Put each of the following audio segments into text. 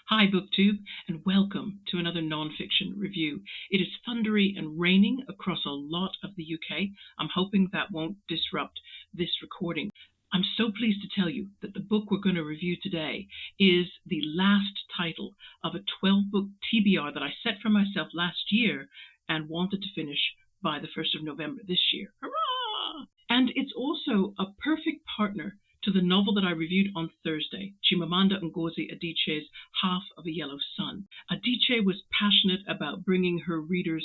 Hi, BookTube, and welcome to another non-fiction review. It is thundery and raining across a lot of the UK. I'm hoping that won't disrupt this recording. I'm so pleased to tell you that the book we're going to review today is the last title of a 12-book TBR that I set for myself last year and wanted to finish by the 1st of November this year. Hurrah! And it's also a perfect partner to the novel that I reviewed on Thursday, Chimamanda Ngozi Adichie's Half of a Yellow Sun. Adichie was passionate about bringing her readers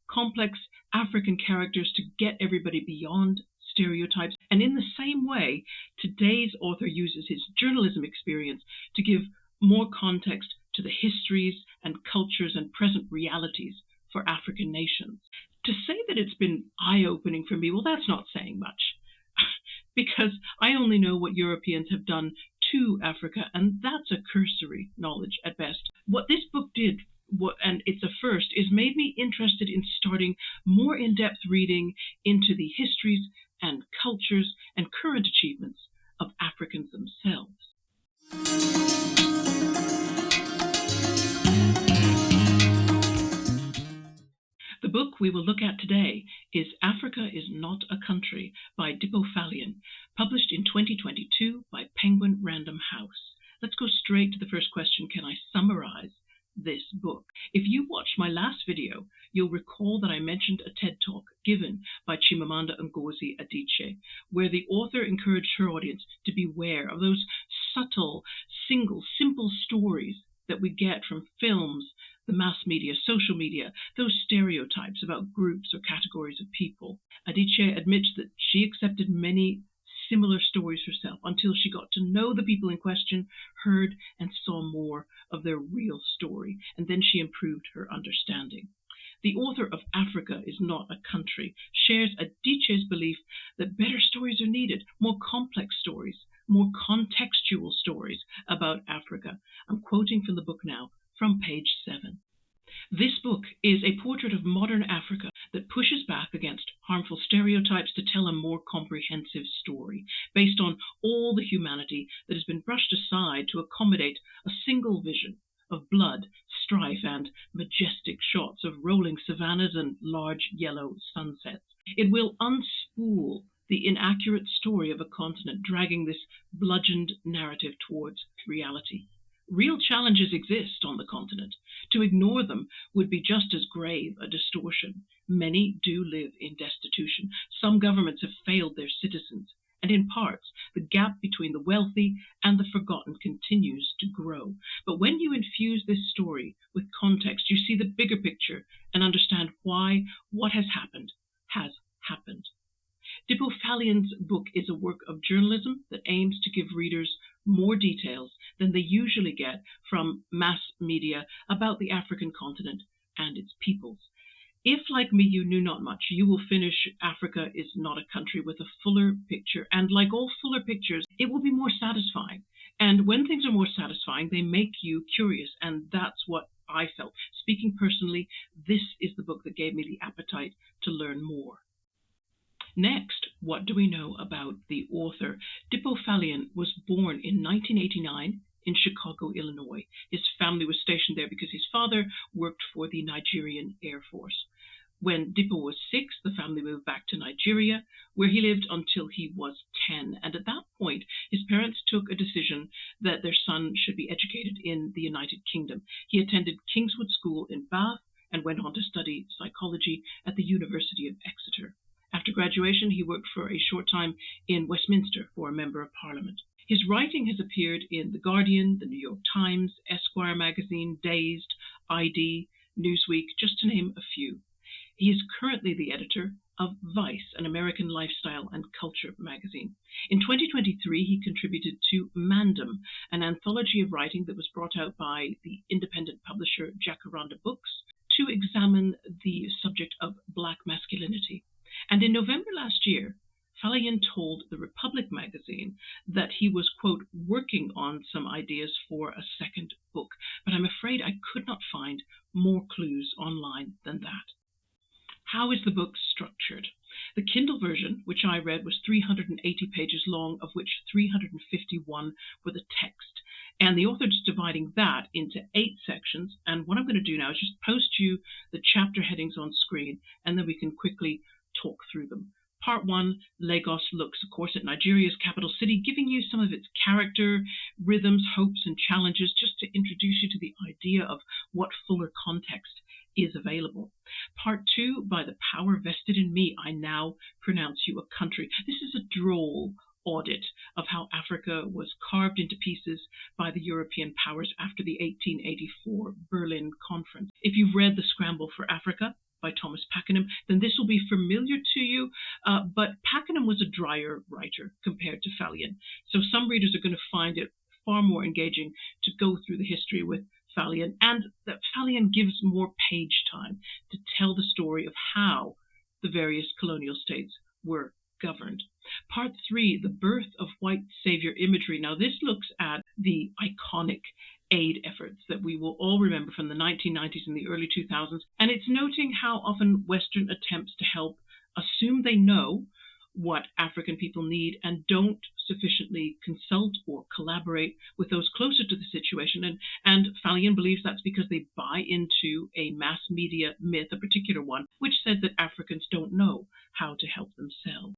complex African characters to get everybody beyond stereotypes. And in the same way, today's author uses his journalism experience to give more context to the histories and cultures and present realities for African nations. To say that it's been eye-opening for me, well, that's not saying much. Because I only know what Europeans have done to Africa, and that's a cursory knowledge at best. What this book did, and it's a first, is made me interested in starting more in-depth reading into the histories and cultures and current achievements of Africans themselves. The book we will look at today is Africa is Not a Country by Dipo, published in 2022 by Penguin Random House. Let's go straight to the first question. Can I summarize this book? If you watched my last video, you'll recall that I mentioned a TED Talk given by Chimamanda Ngozi Adichie, where the author encouraged her audience to beware of those subtle, simple stories that we get from films, the mass media, social media, those stereotypes about groups or categories of people. Adichie admits that she accepted many similar stories herself until she got to know the people in question, heard and saw more of their real story, and then she improved her understanding. The author of Africa is Not a Country shares Adichie's belief that better stories are needed, more complex stories, more contextual stories about Africa. I'm quoting from the book now, from page 7. This book is a portrait of modern Africa that pushes back against harmful stereotypes to tell a more comprehensive story, based on all the humanity that has been brushed aside to accommodate a single vision of blood, strife, and majestic shots of rolling savannas and large yellow sunsets. It will unspool the inaccurate story of a continent dragging this bludgeoned narrative towards reality. Real challenges exist on the continent. To ignore them would be just as grave a distortion. Many do live in destitution. Some governments have failed their citizens, and in parts, the gap between the wealthy and the forgotten continues to grow. But when you infuse this story with context, you see the bigger picture and understand why what has happened has happened. Dipo book is a work of journalism that aims to give readers more details than they usually get from mass media about the African continent and its peoples. If, like me, you knew not much, you will finish Africa is Not a Country with a fuller picture, and like all fuller pictures, it will be more satisfying. And when things are more satisfying, they make you curious, and that's what I felt. Speaking personally, this is the book that gave me the appetite to learn more. Next, what do we know about the author? Dipo was born in 1989 in Chicago, Illinois. His family was stationed there because his father worked for the Nigerian Air Force. When Dipo was 6, the family moved back to Nigeria, where he lived until he was 10. And at that point, his parents took a decision that their son should be educated in the United Kingdom. He attended Kingswood School in Bath and went on to study psychology at the University of Exeter. After graduation, he worked for a short time in Westminster for a Member of Parliament. His writing has appeared in The Guardian, The New York Times, Esquire magazine, Dazed, ID, Newsweek, just to name a few. He is currently the editor of Vice, an American lifestyle and culture magazine. In 2023, he contributed to Mandem, an anthology of writing that was brought out by the independent publisher Jacaranda Books to examine the subject of Black masculinity. And in November last year, Faloyin told the Republic magazine that he was, quote, working on some ideas for a second book, but I'm afraid I could not find more clues online than that. How is the book structured? The Kindle version, which I read, was 380 pages long, of which 351 were the text. And the author is dividing that into 8 sections. And what I'm going to do now is just post you the chapter headings on screen, and then we can quickly talk through them. Part 1, Lagos looks, of course, at Nigeria's capital city, giving you some of its character, rhythms, hopes, and challenges, just to introduce you to the idea of what fuller context is available. Part 2, by the power vested in me, I now pronounce you a country. This is a droll audit of how Africa was carved into pieces by the European powers after the 1884 Berlin Conference. If you've read The Scramble for Africa by Thomas Pakenham, then this will be familiar to you, but Pakenham was a drier writer compared to Faloyin. So some readers are going to find it far more engaging to go through the history with Faloyin, and that Faloyin gives more page time to tell the story of how the various colonial states were governed. Part 3, the birth of white savior imagery. Now this looks at the iconic aid efforts that we will all remember from the 1990s and the early 2000s, and it's noting how often Western attempts to help assume they know what African people need and don't sufficiently consult or collaborate with those closer to the situation. And Faloyin believes that's because they buy into a mass media myth, a particular one, which says that Africans don't know how to help themselves.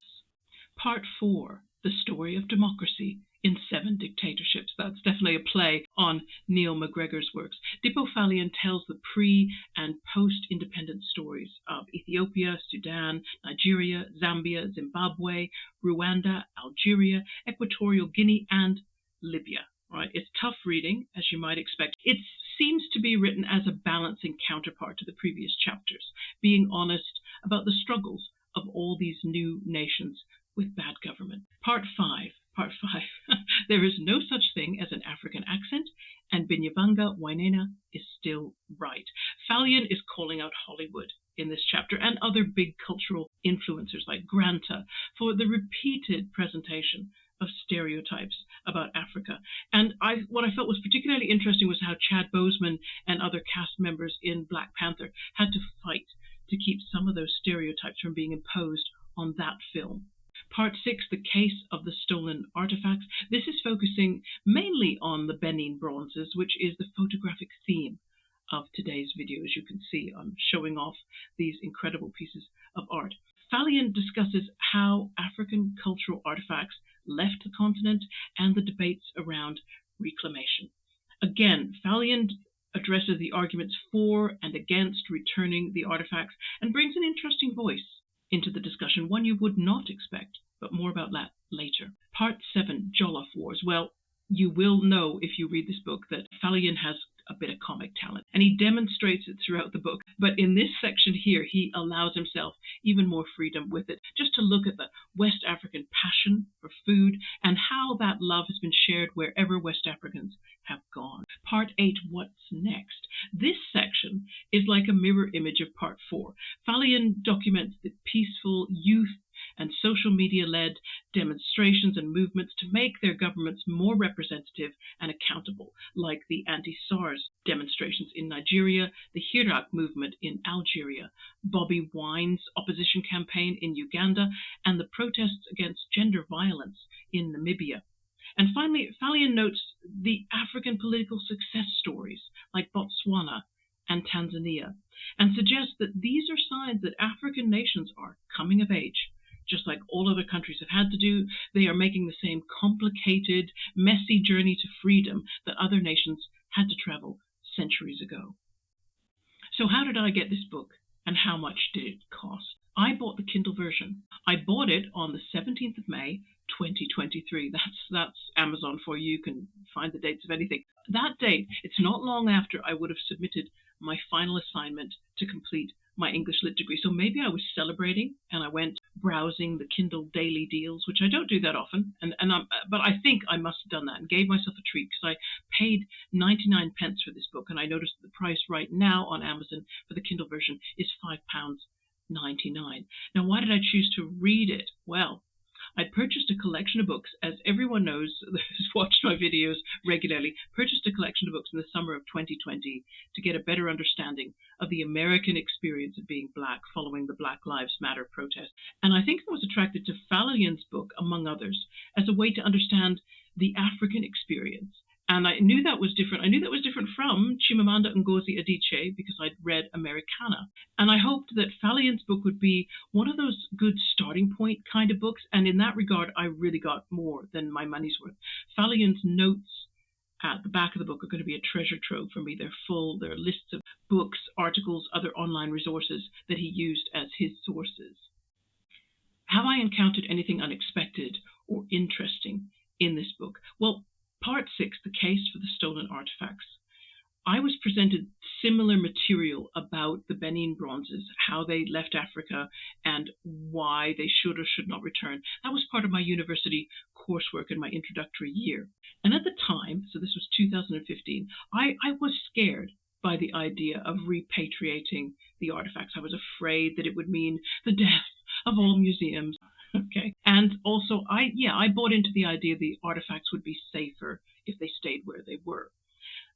Part 4, the story of democracy in 7 dictatorships. That's definitely a play on Neil MacGregor's works. Dipo Faloyin tells the pre- and post-independence stories of Ethiopia, Sudan, Nigeria, Zambia, Zimbabwe, Rwanda, Algeria, Equatorial Guinea, and Libya. Right? It's tough reading, as you might expect. It seems to be written as a balancing counterpart to the previous chapters, being honest about the struggles of all these new nations with bad government. Part 5. There is no such thing as an African accent, and Binyavanga Wainaina is still right. Faloyin is calling out Hollywood in this chapter and other big cultural influencers like Granta for the repeated presentation of stereotypes about Africa. And what I felt was particularly interesting was how Chad Boseman and other cast members in Black Panther had to fight to keep some of those stereotypes from being imposed on that film. Part 6, the case of the stolen artifacts. This is focusing mainly on the Benin bronzes, which is the photographic theme of today's video. As you can see, I'm showing off these incredible pieces of art. Faloyin discusses how African cultural artifacts left the continent and the debates around reclamation. Again, Faloyin addresses the arguments for and against returning the artifacts and brings an interesting voice into the discussion, one you would not expect, but more about that later. Part 7, Jollof Wars. Well, you will know if you read this book that Faloyin has a bit of comic talent, and he demonstrates it throughout the book. But in this section here, he allows himself even more freedom with it, just to look at the West African passion for food and how that love has been shared wherever West Africans have gone. Part 8, what's next? This section is like a mirror image of Part 4. Faloyin documents the peaceful youth and social media-led demonstrations and movements to make their governments more representative and accountable, like the anti-SARS demonstrations in Nigeria, the Hirak movement in Algeria, Bobby Wine's opposition campaign in Uganda, and the protests against gender violence in Namibia. And finally, Faloyin notes the African political success stories like Botswana and Tanzania, and suggests that these are signs that African nations are coming of age. Just like all other countries have had to do, they are making the same complicated, messy journey to freedom that other nations had to travel centuries ago. So how did I get this book, and how much did it cost? I bought the Kindle version. I bought it on the 17th of May, 2023. That's Amazon for you. You can find the dates of anything. That date, it's not long after I would have submitted my final assignment to complete my English Lit degree. So maybe I was celebrating and I went browsing the Kindle daily deals, which I don't do that often. But I think I must have done that and gave myself a treat, because I paid 99 pence for this book, and I noticed that the price right now on Amazon for the Kindle version is £5.99. Now, why did I choose to read it? Well, I purchased a collection of books, as everyone knows who's watched my videos regularly, purchased a collection of books in the summer of 2020 to get a better understanding of the American experience of being Black following the Black Lives Matter protest. And I think I was attracted to Faloyin's book, among others, as a way to understand the African experience And I knew that was different. I knew that was different from Chimamanda Ngozi Adichie because I'd read Americana. And I hoped that Falloyin's book would be one of those good starting point kind of books. And in that regard, I really got more than my money's worth. Faloyin's notes at the back of the book are going to be a treasure trove for me. They're full. There are lists of books, articles, other online resources that he used as his sources. Have I encountered anything unexpected or interesting in this book? Well, Part 6, The Case for the Stolen Artifacts. I was presented similar material about the Benin bronzes, how they left Africa and why they should or should not return. That was part of my university coursework in my introductory year. And at the time, so this was 2015, I was scared by the idea of repatriating the artifacts. I was afraid that it would mean the death of all museums. Okay. And also, I bought into the idea the artifacts would be safer if they stayed where they were.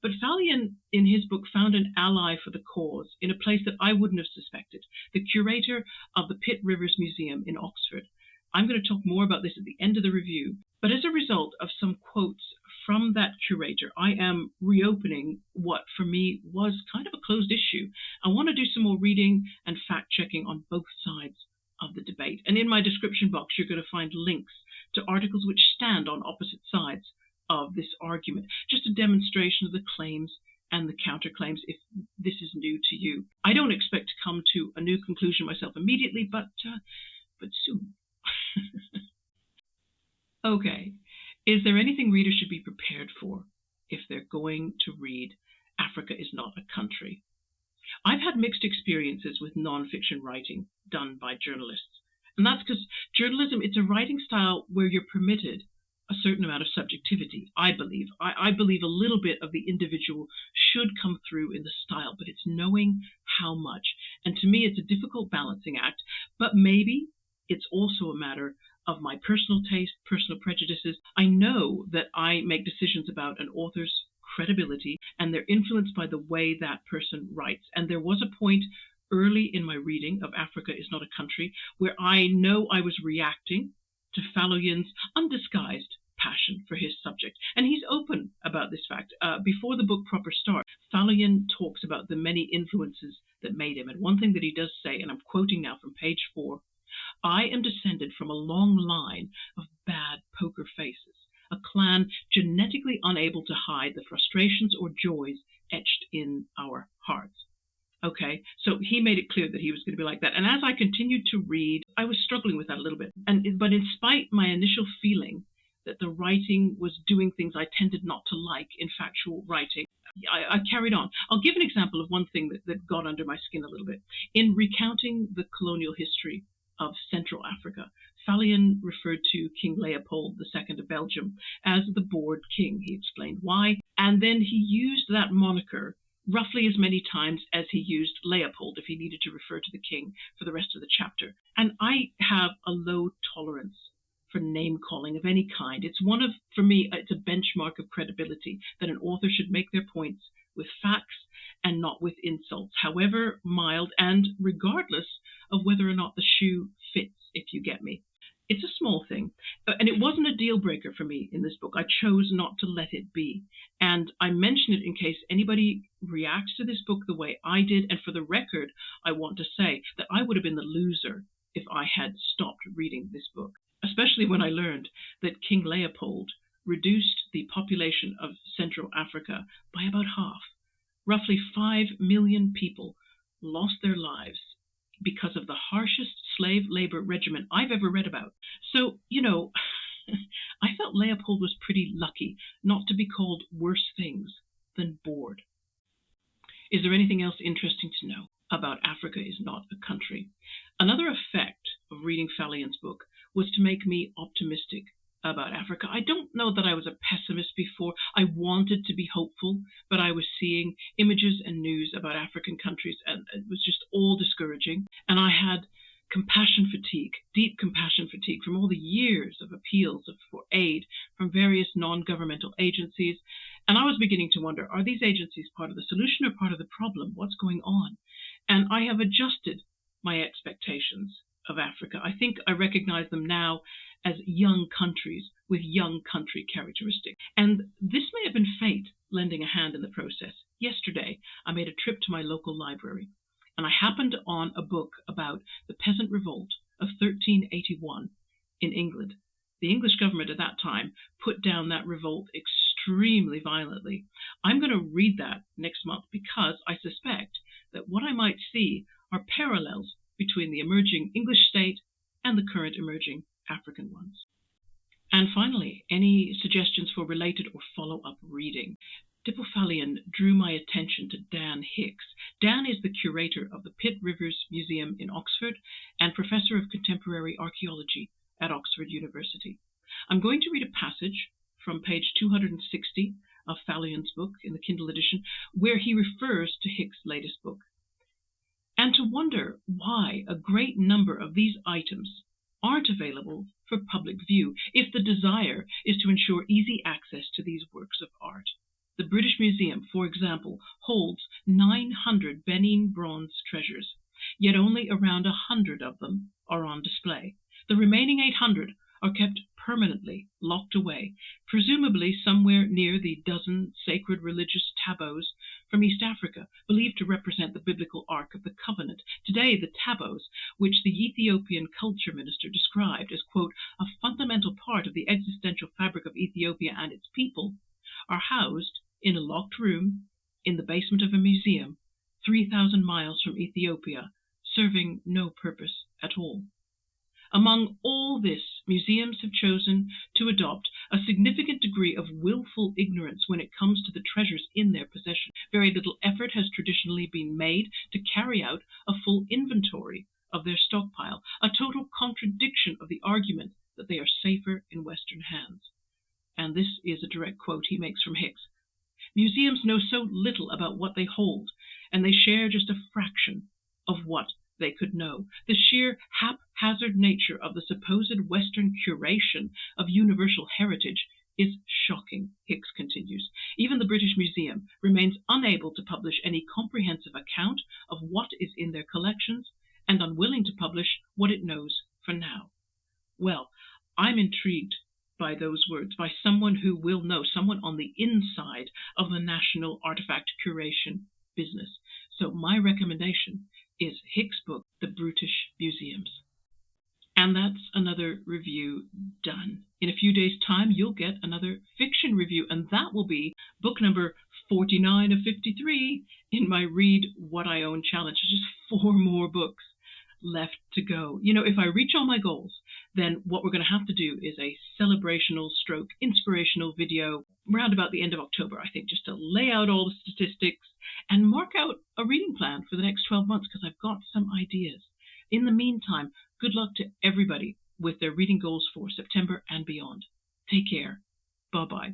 But Faloyin, in his book, found an ally for the cause in a place that I wouldn't have suspected, the curator of the Pitt Rivers Museum in Oxford. I'm going to talk more about this at the end of the review. But as a result of some quotes from that curator, I am reopening what for me was kind of a closed issue. I want to do some more reading and fact-checking on both sides of the debate. And in my description box, you're going to find links to articles which stand on opposite sides of this argument. Just a demonstration of the claims and the counterclaims if this is new to you. I don't expect to come to a new conclusion myself immediately, but soon. Okay. Is there anything readers should be prepared for if they're going to read Africa is Not a Country? I've had mixed experiences with non-fiction writing done by journalists. And that's because journalism, it's a writing style where you're permitted a certain amount of subjectivity, I believe. I believe a little bit of the individual should come through in the style, but it's knowing how much. And to me, it's a difficult balancing act, but maybe it's also a matter of my personal taste, personal prejudices. I know that I make decisions about an author's credibility, and they're influenced by the way that person writes. And there was a point early in my reading of Africa is Not a Country where I know I was reacting to Faloyin's undisguised passion for his subject. And he's open about this fact. Before the book proper starts, Faloyin talks about the many influences that made him. And one thing that he does say, and I'm quoting now from page 4, I am descended from a long line of bad poker faces, a clan genetically unable to hide the frustrations or joys etched in our hearts. Okay, so he made it clear that he was going to be like that. And as I continued to read, I was struggling with that a little bit. But in spite my initial feeling that the writing was doing things I tended not to like in factual writing, I carried on. I'll give an example of one thing that got under my skin a little bit. In recounting the colonial history of Central Africa, Faloyin referred to King Leopold II of Belgium as the bored king. He explained why. And then he used that moniker roughly as many times as he used Leopold if he needed to refer to the king for the rest of the chapter. And I have a low tolerance for name calling of any kind. It's for me, it's a benchmark of credibility that an author should make their points with facts and not with insults, however mild and regardless of whether or not the shoe fits, if you get me. It's a small thing, and it wasn't a deal breaker for me in this book. I chose not to let it be. And I mention it in case anybody reacts to this book the way I did. And for the record, I want to say that I would have been the loser if I had stopped reading this book, especially when I learned that King Leopold reduced the population of Central Africa by about half. Roughly 5 million people lost their lives because of the harshest slave labor regimen I've ever read about. So, I felt Leopold was pretty lucky not to be called worse things than bored. Is there anything else interesting to know about Africa is Not a Country? Another effect of reading Faloyin's book was to make me optimistic about Africa. I don't know that I was a pessimist before. I wanted to be hopeful, but I was seeing images and news about African countries, and it was just all discouraging. And I had compassion fatigue, deep compassion fatigue from all the years of appeals for aid from various non-governmental agencies. And I was beginning to wonder, are these agencies part of the solution or part of the problem? What's going on? And I have adjusted my expectations of Africa. I think I recognize them now as young countries with young country characteristics. And this may have been fate lending a hand in the process. Yesterday, I made a trip to my local library, and I happened on a book about the peasant revolt of 1381 in England. The English government at that time put down that revolt extremely violently. I'm going to read that next month because I suspect that what I might see are parallels between the emerging English state and the current emerging African ones. And finally, any suggestions for related or follow-up reading? Dipo drew my attention to Dan Hicks. Dan is the curator of the Pitt Rivers Museum in Oxford and professor of contemporary archaeology at Oxford University. I'm going to read a passage from page 260 of Faloyin's book in the Kindle edition, where he refers to Hicks' latest book, and to wonder why a great number of these items aren't available for public view if the desire is to ensure easy access to these works of art. The British Museum, for example, holds 900 Benin bronze treasures, yet only around 100 of them are on display. The remaining 800 are kept permanently locked away, presumably somewhere near the dozen sacred religious tableaus from East Africa, believed to represent the biblical Ark of the Covenant. Today, the tableaus, which the Ethiopian culture minister described as, quote, a fundamental part of the existential fabric of Ethiopia and its people, are housed in a locked room in the basement of a museum 3,000 miles from Ethiopia, serving no purpose at all. Among all this, museums have chosen to adopt a significant degree of willful ignorance when it comes to the treasures in their possession. Very little effort has traditionally been made to carry out a full inventory of their stockpile, a total contradiction of the argument that they are safer in Western hands. And this is a direct quote he makes from Hicks. Museums know so little about what they hold, and they share just a fraction of what they could know. The sheer haphazard nature of the supposed Western curation of universal heritage is shocking, Hicks continues. Even the British Museum remains unable to publish any comprehensive account of what is in their collections and unwilling to publish what it knows for now. Well, I'm intrigued by those words, by someone who will know, someone on the inside of the national artifact curation business. So my recommendation is Hicks' book, The Brutish Museums. And that's another review done. In a few days' time, you'll get another fiction review, and that will be book number 49 of 53 in my Read What I Own challenge. Just 4 more books left to go. You know, if I reach all my goals, then what we're going to have to do is a celebrational stroke inspirational video around about the end of October, I think, just to lay out all the statistics and mark out a reading plan for the next 12 months, because I've got some ideas. In the meantime, good luck to everybody with their reading goals for September and beyond. Take care. Bye-bye.